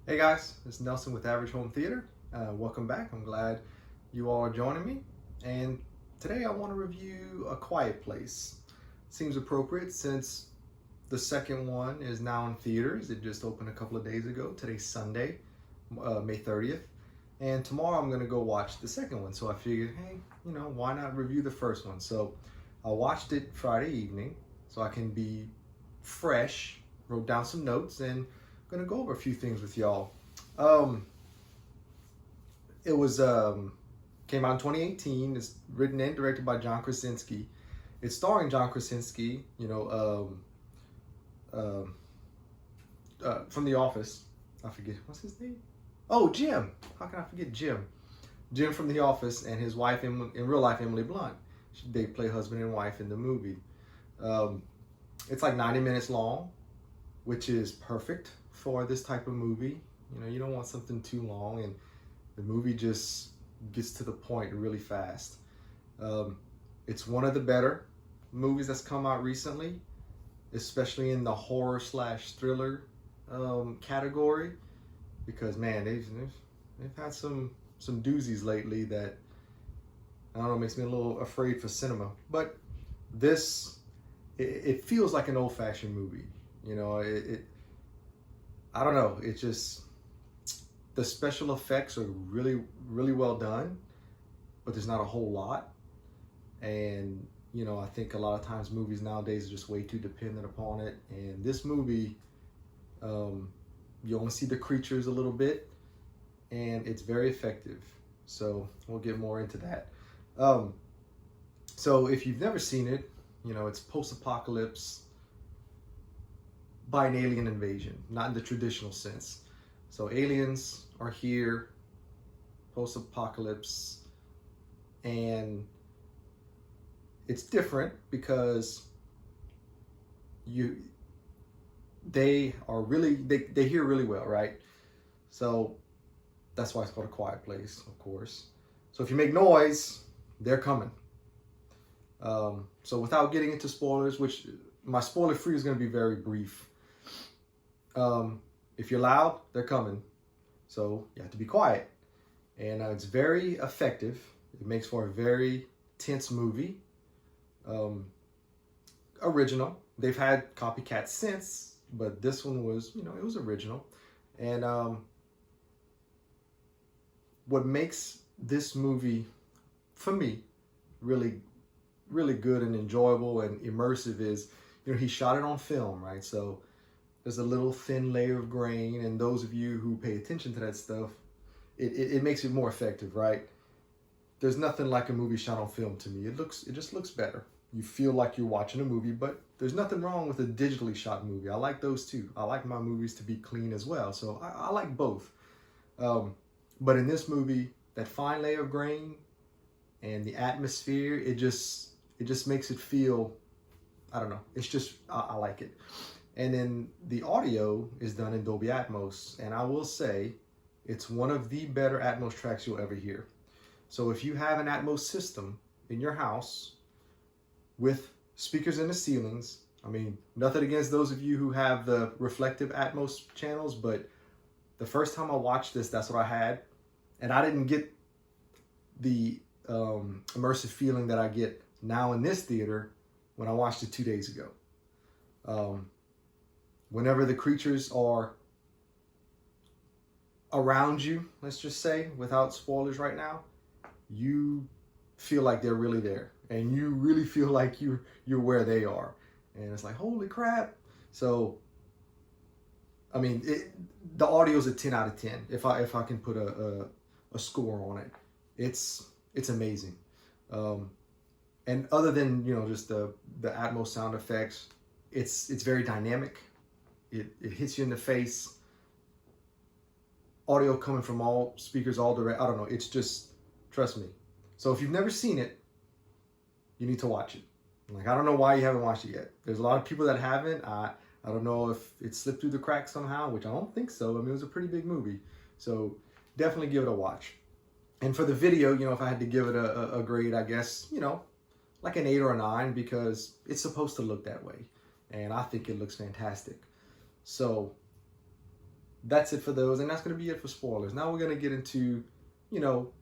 Hey guys, it's Nelson with Average Home Theater. Welcome back. I'm glad you all are joining me. And today I want to review A Quiet Place. Seems appropriate since the second one is now in theaters. It just opened a couple of days ago. Today's Sunday, May 30th. And tomorrow I'm going to go watch the second one. So I figured, hey, why not review the first one? So I watched it Friday evening so I can be fresh, wrote down some notes, and gonna go over a few things with y'all. Um, it was came out in 2018. It's written and directed by John Krasinski. It's starring John Krasinski, from The Office. I forget what's his name. Oh, Jim. How can I forget Jim? Jim from The Office and his wife in real life, Emily Blunt. They play husband and wife in the movie. It's like 90 minutes long, which is perfect for this type of movie. You don't want something too long, and the movie just gets to the point really fast. It's one of the better movies that's come out recently, especially in the horror slash thriller category, because man, they've had some doozies lately that, I don't know, makes me a little afraid for cinema. But this, it feels like an old-fashioned movie. I don't know. It just, the special effects are really, really well done, but there's not a whole lot. And, I think a lot of times movies nowadays are just way too dependent upon it. And this movie, you only see the creatures a little bit, and it's very effective. So we'll get more into that. So if you've never seen it, it's post-apocalypse by an alien invasion, not in the traditional sense. So aliens are here, post-apocalypse, and it's different because they hear really well, right? So that's why it's called A Quiet Place, of course. So if you make noise, they're coming. So without getting into spoilers, which my spoiler free is going to be very brief. If you're loud, they're coming. So you have to be quiet. And it's very effective. It makes for a very tense movie. Original. They've had copycats since, but this one was, it was original. And what makes this movie, for me, really, really good and enjoyable and immersive is, he shot it on film, right? So there's a little thin layer of grain, and those of you who pay attention to that stuff, it makes it more effective, right? There's nothing like a movie shot on film to me. It just looks better. You feel like you're watching a movie, but there's nothing wrong with a digitally shot movie. I like those too. I like my movies to be clean as well. So I like both. But in this movie, that fine layer of grain and the atmosphere, it just makes it feel, I don't know. It's just, I like it. And then the audio is done in Dolby Atmos. And I will say, it's one of the better Atmos tracks you'll ever hear. So if you have an Atmos system in your house with speakers in the ceilings, I mean, nothing against those of you who have the reflective Atmos channels, but the first time I watched this, that's what I had. And I didn't get the immersive feeling that I get now in this theater when I watched it 2 days ago. Whenever the creatures are around you, let's just say, without spoilers right now, you feel like they're really there, and you really feel like you're where they are, and it's like, holy crap. So I mean, the audio is a 10 out of 10 if I can put a score on it. It's amazing. And other than, just the Atmos sound effects, it's very dynamic. It hits you in the face. Audio coming from all speakers, all direct. I don't know. It's just, trust me. So if you've never seen it, you need to watch it. Like, I don't know why you haven't watched it yet. There's a lot of people that haven't. I don't know if it slipped through the cracks somehow, which I don't think so. I mean, it was a pretty big movie. So definitely give it a watch. And for the video, if I had to give it a grade, I guess, like an 8 or a 9, because it's supposed to look that way. And I think it looks fantastic. So that's it for those, and that's going to be it for spoilers. Now we're going to get into, you know,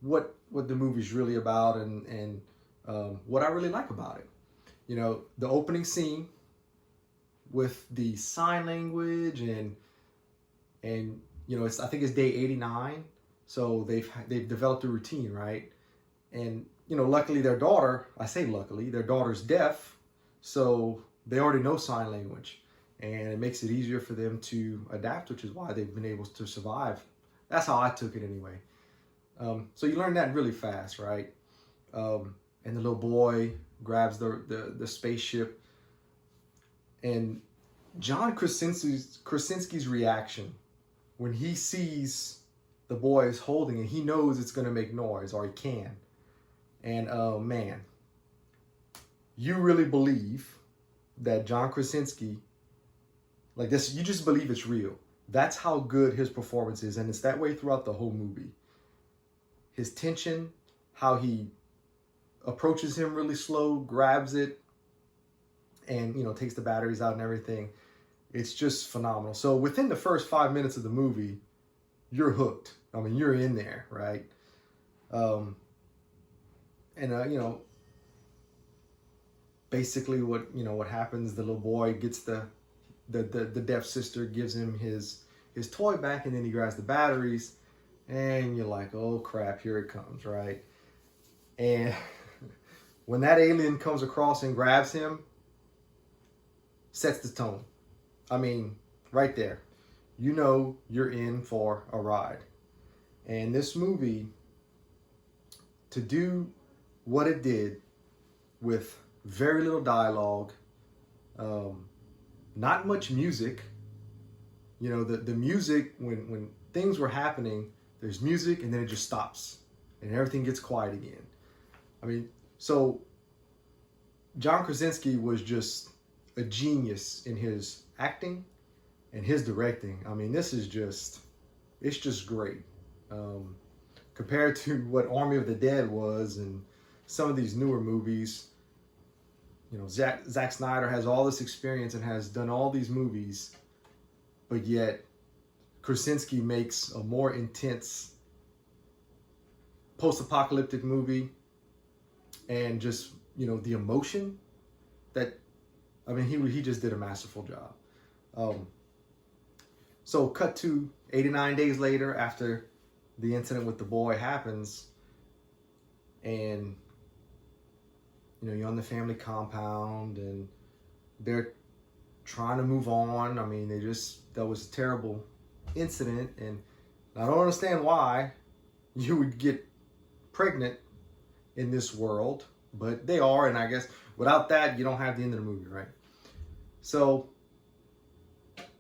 what the movie's really about, and what I really like about it. You know, the opening scene with the sign language, and you know, I think it's day 89, so they've developed a routine, right? And you know, luckily their daughter, I say luckily, their daughter's deaf, so they already know sign language, and it makes it easier for them to adapt, which is why they've been able to survive. That's how I took it anyway. So you learn that really fast, right? And the little boy grabs the spaceship, and John Krasinski's reaction when he sees the boy is holding it, he knows it's going to make noise, or he can. And man, you really believe that John Krasinski, like this, you just believe it's real. That's how good his performance is, and it's that way throughout the whole movie. His tension, how he approaches him really slow, grabs it, and you know, takes the batteries out and everything. It's just phenomenal. So within the first 5 minutes of the movie, you're hooked. I mean, you're in there, right? You know, basically what happens, the little boy gets the deaf sister gives him his toy back, and then he grabs the batteries, and you're like, oh crap, here it comes, right? And when that alien comes across and grabs him, sets the tone. I mean, right there, you know you're in for a ride. And this movie, to do what it did with very little dialogue, not much music. You know, the music, when things were happening, there's music and then it just stops and everything gets quiet again. I mean, so John Krasinski was just a genius in his acting and his directing. I mean, it's just great. Compared to what Army of the Dead was and some of these newer movies, you know, Zack Snyder has all this experience and has done all these movies, but yet Krasinski makes a more intense post-apocalyptic movie, and just, you know, the emotion that, I mean, he just did a masterful job. So cut to 89 days later, after the incident with the boy happens, and you know, you're on the family compound and they're trying to move on. I mean, that was a terrible incident, and I don't understand why you would get pregnant in this world, but they are, and I guess without that, you don't have the end of the movie, right? So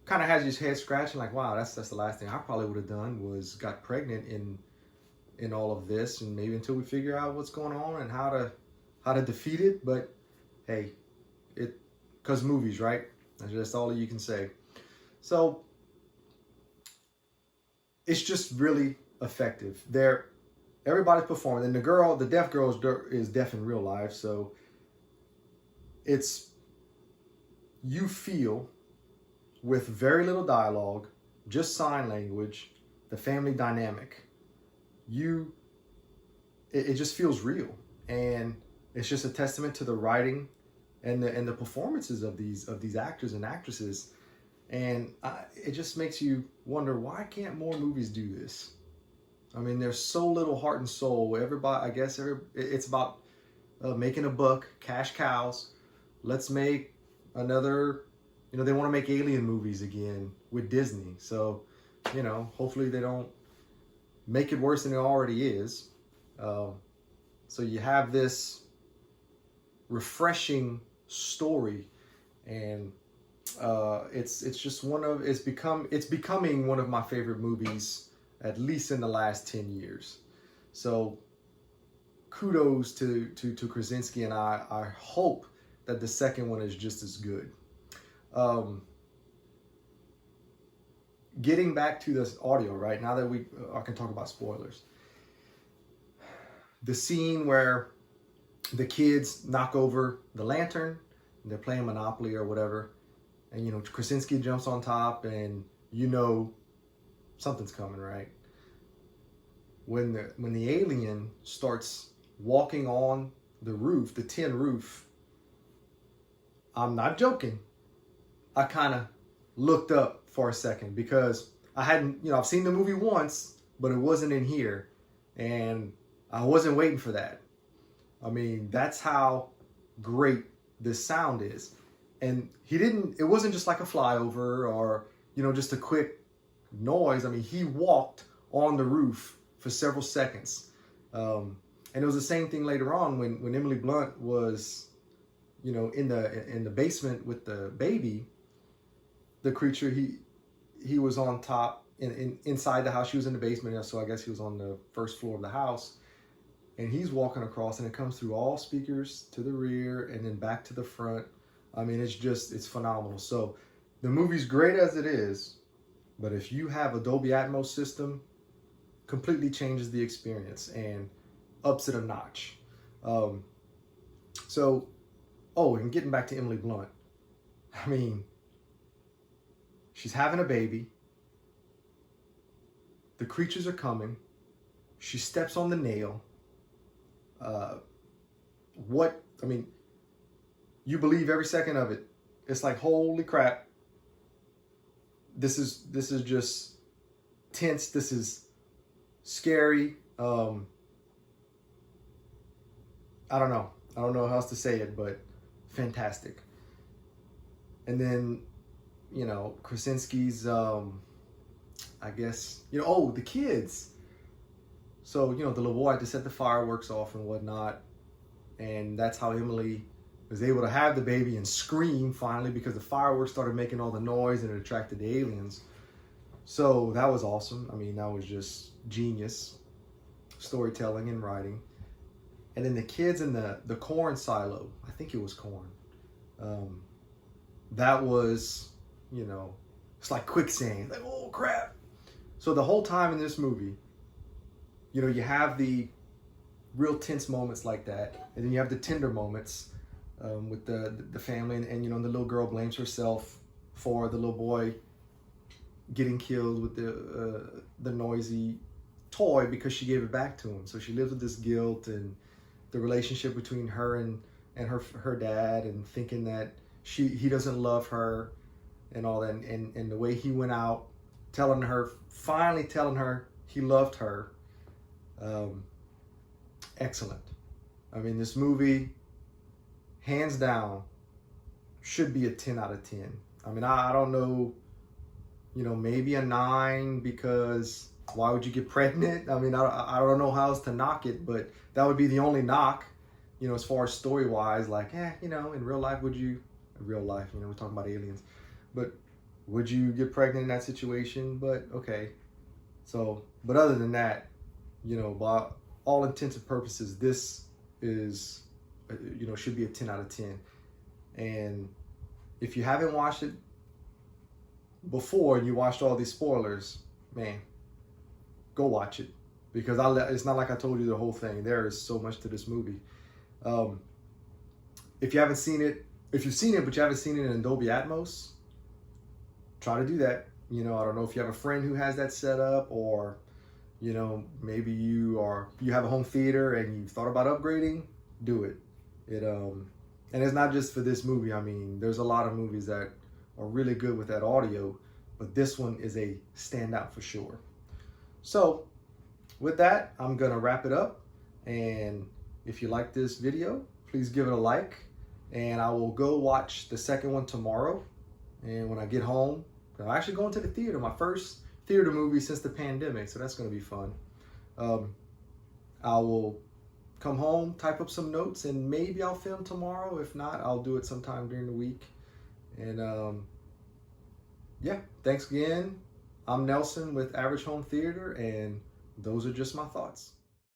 kind of has your head scratching, like, wow, that's the last thing I probably would have done, was got pregnant in all of this, and maybe until we figure out what's going on and how to defeat it. But hey, because movies, right? That's all you can say. So it's just really effective. Everybody's performing, and the deaf girl is deaf in real life, so you feel, with very little dialogue, just sign language, the family dynamic. It just feels real, and it's just a testament to the writing and the performances of these actors and actresses, and it just makes you wonder, why can't more movies do this? I mean, there's so little heart and soul. Everybody, I guess, it's about making a buck, cash cows. Let's make another. You know, they want to make alien movies again with Disney. So, you know, hopefully they don't make it worse than it already is. So you have this refreshing story, and it's becoming one of my favorite movies, at least in the last 10 years. So kudos to Krasinski, and I hope that the second one is just as good. Getting back to this audio, right, now that I can talk about spoilers. The scene where the kids knock over the lantern, they're playing Monopoly or whatever, and you know, Krasinski jumps on top, and you know something's coming, right? When the alien starts walking on the roof, the tin roof, I'm not joking. I kind of looked up for a second because I hadn't, I've seen the movie once, but it wasn't in here. And I wasn't waiting for that. I mean, that's how great this sound is. And it wasn't just like a flyover or, just a quick noise. I mean, he walked on the roof for several seconds. And it was the same thing later on when Emily Blunt was, in the basement with the baby. The creature, he was on top inside the house. She was in the basement, so I guess he was on the first floor of the house. And he's walking across, and it comes through all speakers to the rear and then back to the front. I mean, it's phenomenal. So the movie's great as it is, but if you have a Dolby Atmos system, completely changes the experience and ups it a notch. And getting back to Emily Blunt, I mean, she's having a baby. The creatures are coming. She steps on the nail. You believe every second of it. It's like, holy crap. This is just tense. This is scary. I don't know. I don't know how else to say it, but fantastic. And then, Krasinski's, I guess, the kids. So, the little boy had to set the fireworks off and whatnot. And that's how Emily was able to have the baby and scream finally, because the fireworks started making all the noise and it attracted the aliens. So that was awesome. I mean, that was just genius storytelling and writing. And then the kids in the corn silo, I think it was corn. That was, it's like quicksand. Like, oh crap. So the whole time in this movie, you have the real tense moments like that, and then you have the tender moments with the family, and the little girl blames herself for the little boy getting killed with the noisy toy because she gave it back to him. So she lives with this guilt and the relationship between her and her dad, and thinking that he doesn't love her and all that, and the way he went out finally telling her he loved her. Excellent. I mean, this movie, hands down, should be a 10 out of 10. I mean, I don't know, maybe a 9, because why would you get pregnant? I mean, I don't know how else to knock it, but that would be the only knock, as far as story-wise. Like, in real life, we're talking about aliens, but would you get pregnant in that situation? But okay. So, but other than that, by all intents and purposes, this is, should be a 10 out of 10. And if you haven't watched it before and you watched all these spoilers, man, go watch it, because it's not like I told you the whole thing. There is so much to this movie. If you've seen it but you haven't seen it in Dolby Atmos, try to do that. I don't know if you have a friend who has that set up, or maybe you have a home theater and you've thought about upgrading. Do it. And it's not just for this movie. I mean, there's a lot of movies that are really good with that audio, but this one is a standout for sure. So with that, I'm gonna wrap it up. And if you like this video, please give it a like. And I will go watch the second one tomorrow. And when I get home, I'm actually going to the theater, my first theater movie since the pandemic, so that's going to be fun. I will come home, type up some notes, and maybe I'll film tomorrow. If not, I'll do it sometime during the week. And thanks again. I'm Nelson with Average Home Theater, and those are just my thoughts.